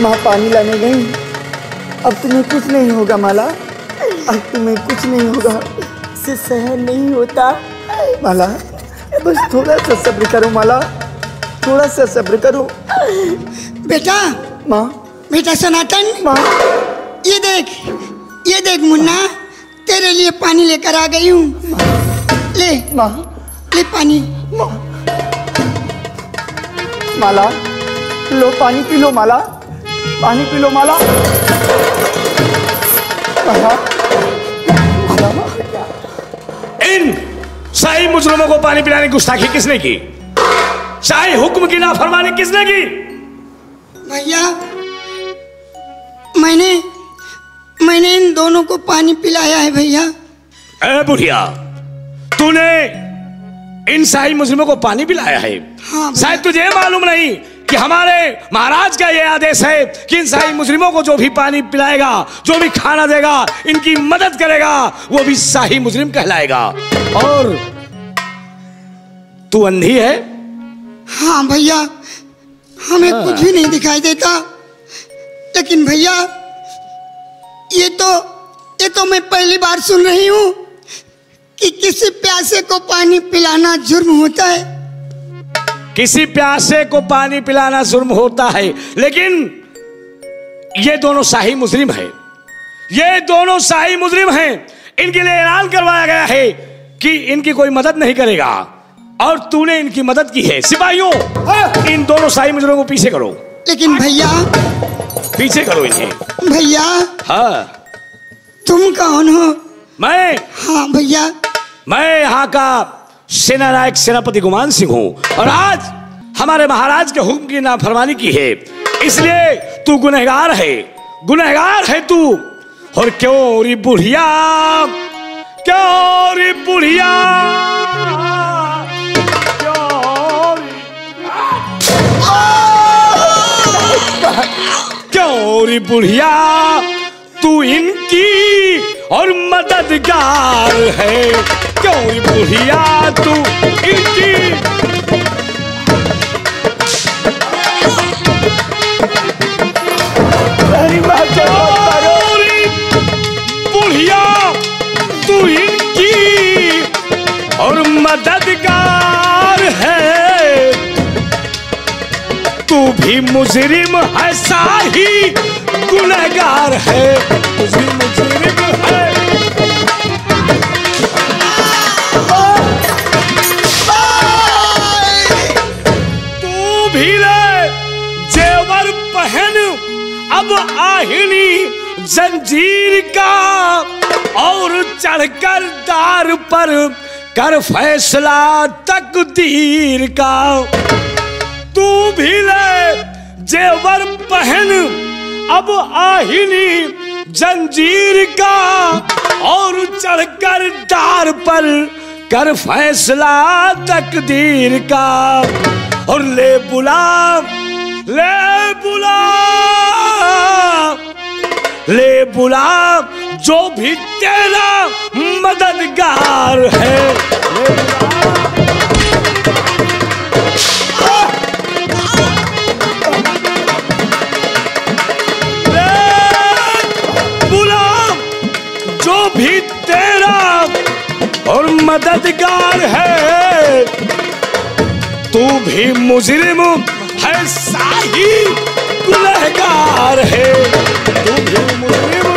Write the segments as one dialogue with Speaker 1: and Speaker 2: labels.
Speaker 1: माँ पानी लाने गई। अब तुम्हें कुछ नहीं होगा माला, अब तुम्हें कुछ नहीं होगा।
Speaker 2: से सहन नहीं होता
Speaker 1: माला, बस थोड़ा सा सब्र करो माला, थोड़ा सा सब्र करो।
Speaker 3: बेटा,
Speaker 1: माँ,
Speaker 3: बेटा सनातन,
Speaker 1: माँ,
Speaker 3: ये देख मुन्ना, तेरे लिए पानी लेकर आ गई हूँ। ले
Speaker 1: माँ,
Speaker 3: ले पानी।
Speaker 1: माला, लो पानी पी लो माला, पानी पी लो माला।
Speaker 4: इन शाही मुजरिमों को पानी पिलाने की गुस्ताखी किसने की? शाही हुक्म की नाफरमानी किसने की?
Speaker 3: भैया, मैंने इन दोनों को पानी पिलाया है भैया।
Speaker 4: ए बुढ़िया, तूने इन शाही मुजरिमों को पानी पिलाया है?
Speaker 3: हाँ,
Speaker 4: शायद तुझे मालूम नहीं कि हमारे महाराज का यह आदेश है कि इन शाही मुजरिमों को जो भी पानी पिलाएगा, जो भी खाना देगा, इनकी मदद करेगा, वो भी शाही मुजरिम कहलाएगा। और तू अंधी है?
Speaker 3: हाँ भैया, हमें कुछ भी नहीं दिखाई देता। लेकिन भैया, ये तो मैं पहली बार सुन रही हूँ कि किसी प्यासे को पानी पिलाना जुर्म होता है।
Speaker 4: किसी प्यासे को पानी पिलाना जुर्म होता है, लेकिन ये दोनों शाही मुजरिम हैं। ये दोनों शाही मुजरिम हैं। इनके लिए ऐलान करवाया गया है कि इनकी कोई मदद नहीं करेगा, और तूने इनकी मदद की है। सिपाहियों, इन दोनों शाही मुजरिमों को पीछे करो।
Speaker 3: लेकिन भैया,
Speaker 4: पीछे करो इन्हें।
Speaker 3: भैया,
Speaker 4: हाँ,
Speaker 3: तुम कौन हो?
Speaker 4: मैं?
Speaker 3: हाँ भैया,
Speaker 4: मैं यहाँ का सेना नायक सेनापति गुमान सिंह हूँ, और आज हमारे महाराज के हुक्म की नाफरमानी की है, इसलिए तू गुनहगार है, गुनहगार है तू। और क्यों रे बुढ़िया, क्यों रे बुढ़िया, क्यों रे बुढ़िया, तू इनकी और मददगार है। क्यों रे बुढ़िया, तू इनकी। बुढ़िया, तू इनकी और मददगार है। तू भी मुजरिम है, शाही गुनहगार है। तू भी मुजरिम है। तू भी ले जेवर पहन अब आहिनी जंजीर का, और चढ़कर दार पर कर फैसला तकदीर का। तू भी ले जेवर पहन अब आहिनी जंजीर का, और चढ़कर दार पर कर फैसला तकदीर का। और ले बुला, ले बुला, ले बुला जो भी तेरा मददगार है। बुला जो भी तेरा और मददगार है। तू भी मुजरिम है, शाही गुनहगार है। तू भी मुजरिम।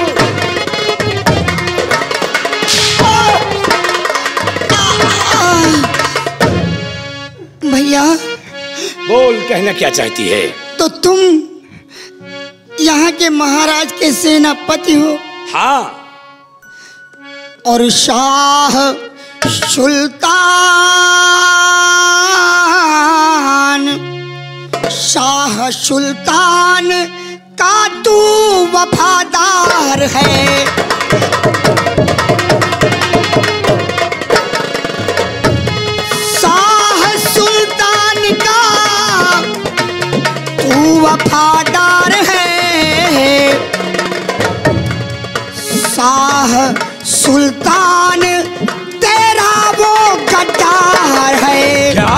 Speaker 3: भैया,
Speaker 4: बोल, कहना क्या चाहती है?
Speaker 3: तो तुम यहाँ के महाराज के सेनापति हो?
Speaker 4: हाँ।
Speaker 3: और शाह सुल्तान, शाह सुल्तान का तू वफादार है। शाह सुल्तान का तू वफादार है। शाह सुल्तान तेरा वो गद्दार है।
Speaker 4: क्या?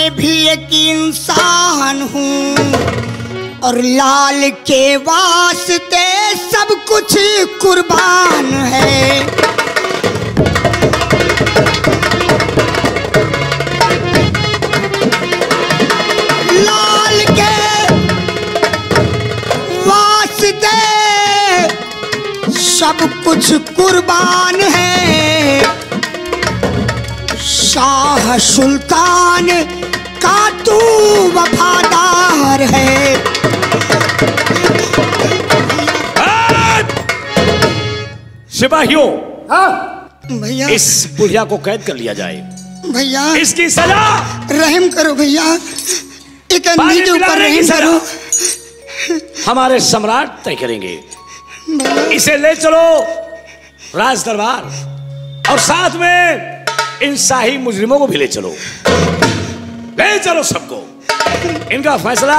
Speaker 3: मैं भी एक इंसान हूँ और लाल के वास्ते सब कुछ कुर्बान है। लाल के वास्ते सब कुछ कुर्बान है। शाह सुल्तान का तू वफादार है।
Speaker 4: सिपाहियों,
Speaker 3: भैया
Speaker 4: इस बुढ़िया को कैद कर लिया जाए।
Speaker 3: भैया
Speaker 4: इसकी सजा
Speaker 3: रहम करो भैया, एक अंधी के ऊपर रहम करो।
Speaker 4: हमारे सम्राट तय करेंगे। इसे ले चलो राज दरबार और साथ में इन शाही मुजरिमों को भी ले चलो सबको। इनका फैसला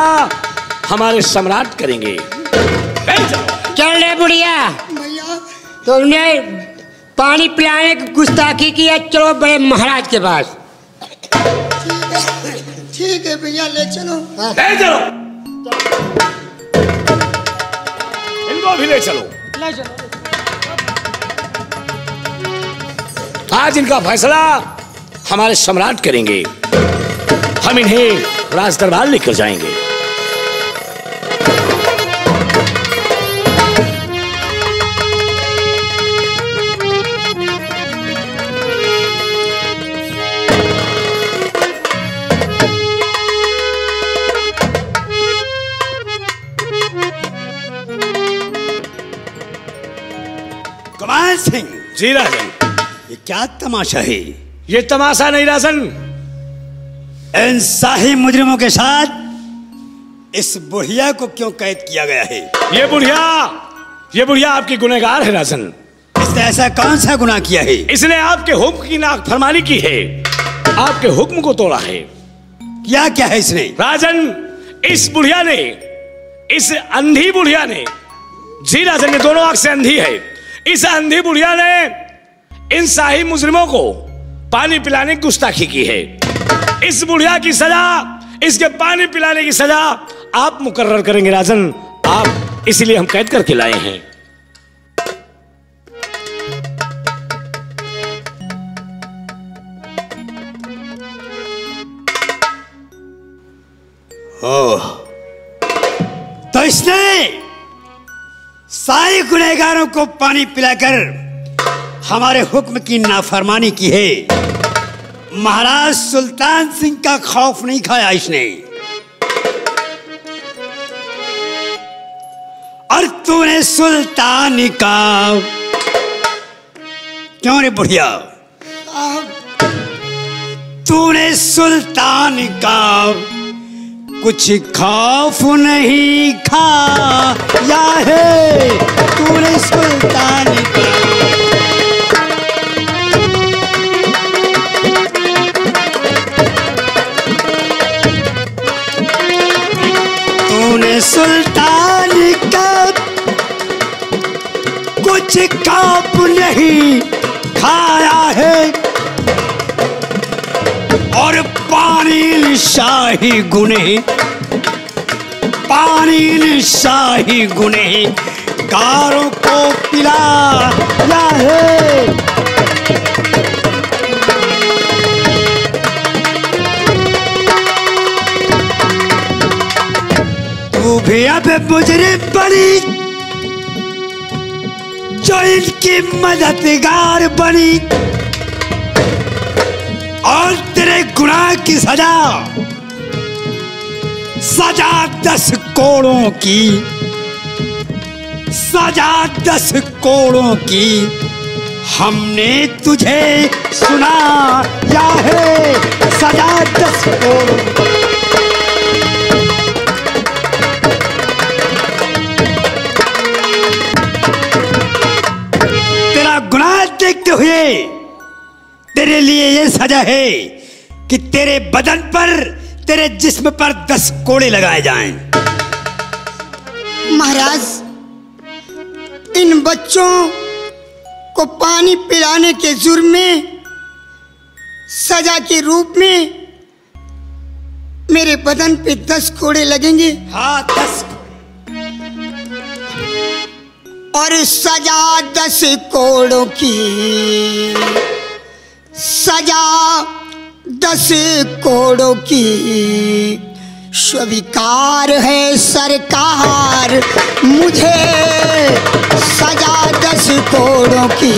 Speaker 4: हमारे सम्राट करेंगे। ले चलो।
Speaker 5: चल रे बुढ़िया,
Speaker 3: भैया
Speaker 5: तुमने पानी पिलाने की गुस्ताखी की है, चलो बड़े महाराज के पास।
Speaker 3: ठीक है भैया, ले चलो।
Speaker 4: ले चलो, इनको भी ले चलो। आज इनका फैसला हमारे सम्राट करेंगे। हम इन्हें राज दरबार लेकर जाएंगे।
Speaker 6: कमाल सिंह
Speaker 4: जी राजन,
Speaker 6: ये क्या तमाशा है?
Speaker 4: ये तमाशा नहीं राजन,
Speaker 6: इन शाही मुजरिमों के साथ इस बुढ़िया को क्यों कैद किया गया है?
Speaker 4: ये बुढ़िया आपकी गुनहगार है राजन।
Speaker 6: इसने ऐसा कौन सा गुनाह किया है?
Speaker 4: इसने आपके हुक्म की नाफरमानी की है, आपके हुक्म को तोड़ा है।
Speaker 6: क्या क्या है इसने?
Speaker 4: राजन, इस बुढ़िया ने, इस अंधी बुढ़िया ने, जी राजन, ये दोनों आंख से अंधी है। इस अंधी बुढ़िया ने इन शाही मुजरिमों को पानी पिलाने की गुस्ताखी की है। इस बुढ़िया की सजा, इसके पानी पिलाने की सजा आप मुकर्रर करेंगे राजन। आप, इसीलिए हम कैद करके लाए हैं।
Speaker 6: ओह, तो इसने सारे गुनहगारों को पानी पिलाकर हमारे हुक्म की नाफरमानी की है। महाराज सुल्तान सिंह का खौफ नहीं खाया इसने। और तूने सुल्तान का क्यों रे बुढ़िया, तूने सुल्तान का कुछ खौफ नहीं खाया है। तूने सुल्तान का सुल्तान का कुछ खौफ नहीं खाया है। और पानी शाही गुने, पानी शाही गुने कारों को पिलाया है। तू भी अब मुजरिम बनी, जो इनकी मददगार बनी, और तेरे गुनाह की सजा 10 कोड़ों की, सजा 10 कोड़ों की हमने तुझे सुनाया है। सजा 10 कोड़ों। तेरा गुनाह देखते हुए तेरे लिए ये सजा है कि तेरे बदन पर, तेरे जिस्म पर 10 कोड़े लगाए जाएं।
Speaker 3: महाराज, इन बच्चों को पानी पिलाने के जुर्म में सजा के रूप में मेरे बदन पे 10 कोड़े लगेंगे।
Speaker 6: हाँ 10।
Speaker 3: और सजा 10 कोड़ों की, सजा 10 कोड़ों की स्वीकार है सरकार मुझे, सजा 10 कोड़ों की।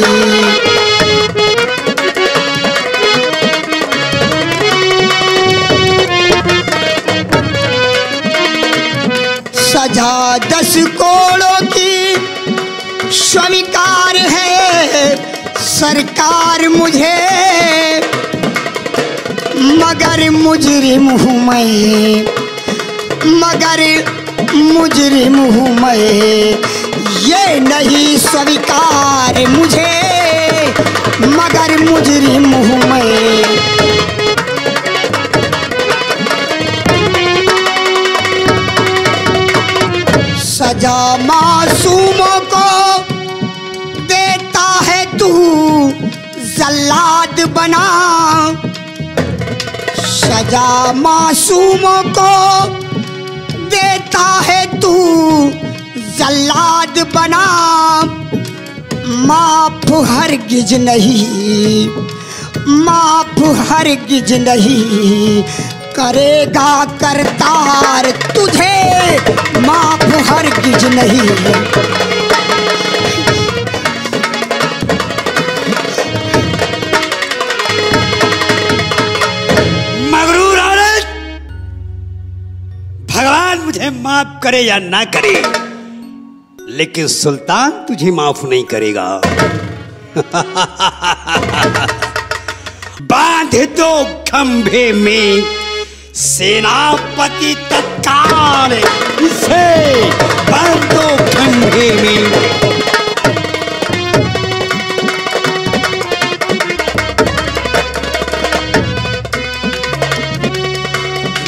Speaker 3: सजा 10 कोड़ों की स्वीकार है सरकार मुझे, मगर मुजरिम हूँ मैं, मगर मुजरिम हूँ मैं, ये नहीं स्वीकार मुझे, मगर मुजरिम हूँ मैं। सजा मासूमों को देता है तू जल्लाद बना, सजा मासूमों को देता है तू जल्लाद बना। माफ हरगिज नहीं, माफ हरगिज नहीं करेगा करतार तुझे, माफ हरगिज नहीं।
Speaker 6: मगरूर औरत, भगवान मुझे माफ करे या ना करे, लेकिन सुल्तान तुझे माफ नहीं करेगा। बांध दो खंभे में सेनापति तत्काल, इसे बांध दो खंभे में।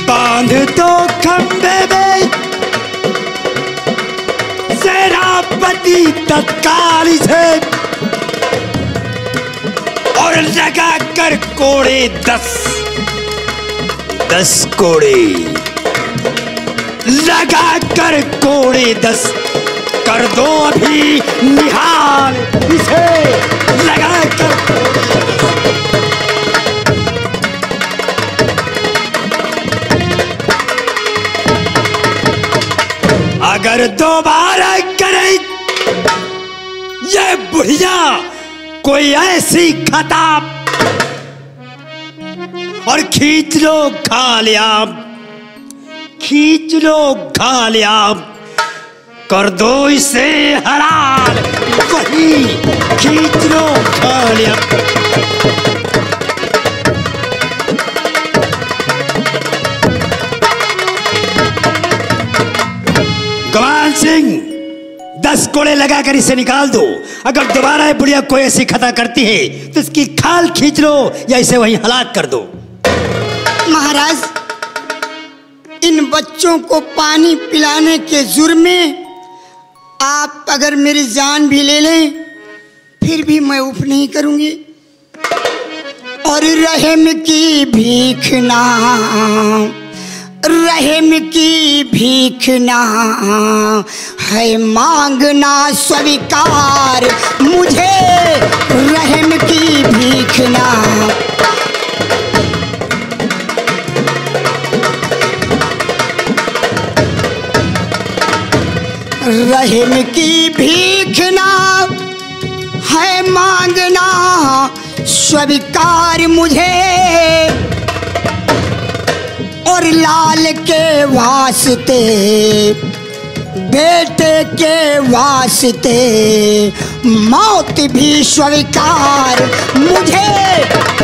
Speaker 6: बांध दो खंभे में सेनापति तत्काल इसे, और लगा कर कोड़े 10 कोड़े, लगा कर कोड़े 10 कर दो अभी निहाल इसे, लगा कर कोड़े 10। अगर दोबारा करे ये बुढ़िया कोई ऐसी खता, और खींच लो खालियाब, खींच लो खालियाब, कर दो इसे हलाल, वही खींच लो खालियाब। गवान सिंह 10 कोड़े लगाकर इसे निकाल दो। अगर दोबारा ये बुढ़िया कोई ऐसी खता करती है तो इसकी खाल खींच लो या इसे वहीं हलाक कर दो।
Speaker 3: महाराज, इन बच्चों को पानी पिलाने के जुर्म में आप अगर मेरी जान भी ले लें फिर भी मैं उफ नहीं करूंगी। और रहम की भीख ना, रहम की भीख ना है मांगना स्वीकार मुझे, रहम की भीख ना। रहम की भीख ना है मांगना स्वीकार मुझे, और लाल के वास्ते बेटे के वास्ते मौत भी स्वीकार मुझे,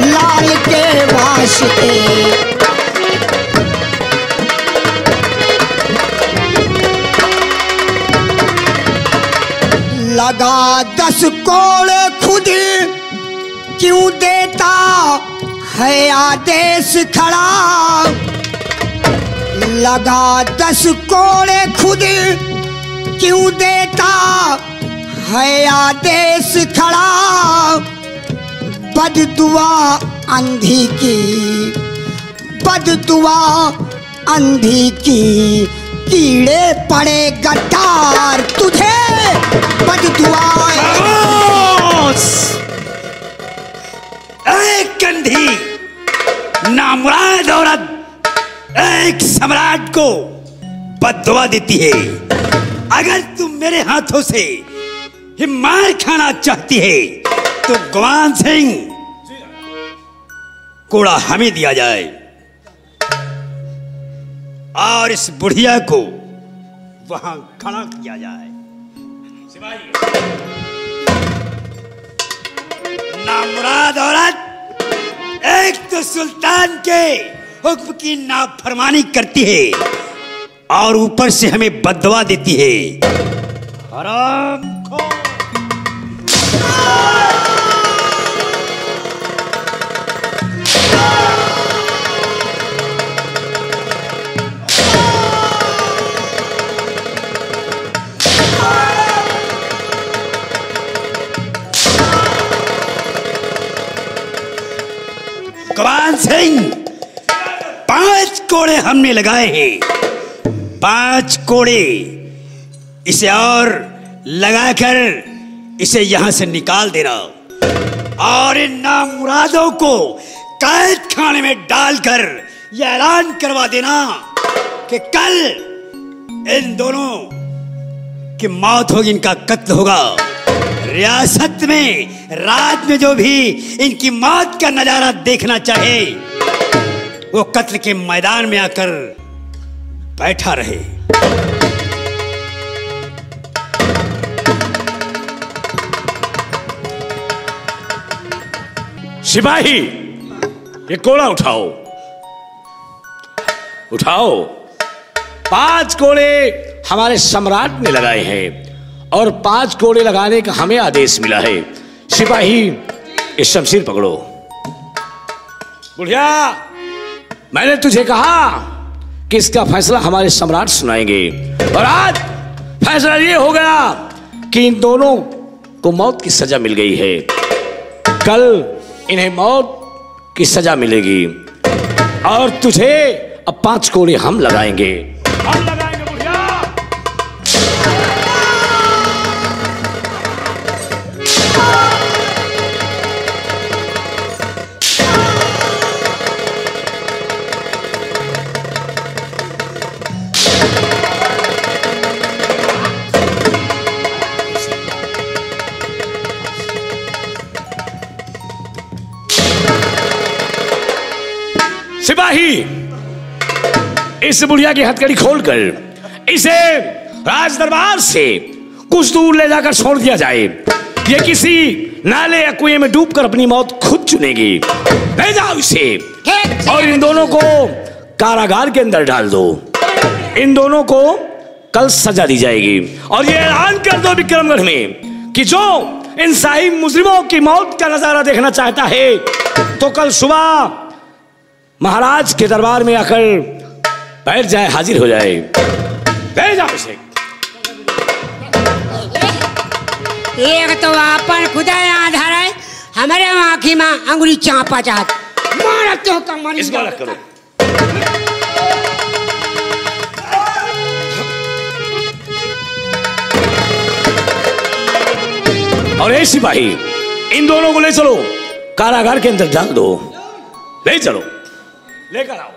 Speaker 3: लाल के वास्ते। लगा 10 कोड़े खुद क्यों देता है आदेश खड़ा, लगा 10 कोड़े खुद क्यों देता है आदेश खड़ा। बददुआ अंधी की, बददुआ अंधी की कीड़े पड़े गद्दार तुझे बददुआएं।
Speaker 6: एक अंधी नामुराद औरत एक सम्राट को बद्दुआ देती है। अगर तुम मेरे हाथों से ही मार खाना चाहती है तो गवान सिंह कोड़ा हमें दिया जाए और इस बुढ़िया को वहां खड़ा किया जाए। नामुराद औरत एक तो सुल्तान के हुक्म की नाफरमानी करती है और ऊपर से हमें बद्दुआ देती है। हराम गवान सिंह 5 कोड़े हमने लगाए हैं। 5 कोड़े इसे और लगाकर इसे यहां से निकाल देना और इन नामुरादों को कैद खाने में डालकर यह ऐलान करवा देना कि कल इन दोनों की मौत होगी, इनका कत्ल होगा। रियासत में रात में जो भी इनकी मौत का नजारा देखना चाहे वो कत्ल के मैदान में आकर बैठा रहे।
Speaker 4: सिपाही ये कोड़ा उठाओ, उठाओ। 5 कोड़े हमारे सम्राट ने लगाए हैं और 5 कोड़े लगाने का हमें आदेश मिला है। सिपाही इस शमशीर पकड़ो। बुढ़िया मैंने तुझे कहा कि इसका फैसला हमारे सम्राट सुनाएंगे और आज फैसला ये हो गया कि इन दोनों को मौत की सजा मिल गई है। कल इन्हें मौत की सजा मिलेगी और तुझे अब 5 कोड़े हम लगाएंगे। हम लगाएंगे बुढ़िया। सिपाही इस बुढ़िया की हथकड़ी खोलकर इसे राज दरबार से कुछ दूर ले जाकर छोड़ दिया जाए। ये किसी नाले या कुएं में डूबकर अपनी मौत खुद चुनेगी। ले जाओ इसे और इन दोनों को कारागार के अंदर डाल दो। इन दोनों को कल सजा दी जाएगी और ये ऐलान कर दो विक्रमगढ़ में कि जो इन शाही मुजरिमों की मौत का नजारा देखना चाहता है तो कल सुबह महाराज के दरबार में आकर बैठ जाए, हाजिर हो जाए। ले जाओ इसे।
Speaker 5: एक तो अपन खुदा आधार है, हमारे आँखी में अंगुली चापा चाहत मारते का मन
Speaker 4: इसको अलग करो। और ये सिपाही इन दोनों को ले चलो, कारागार के अंदर डाल दो। ले चलो, लेकर आओ।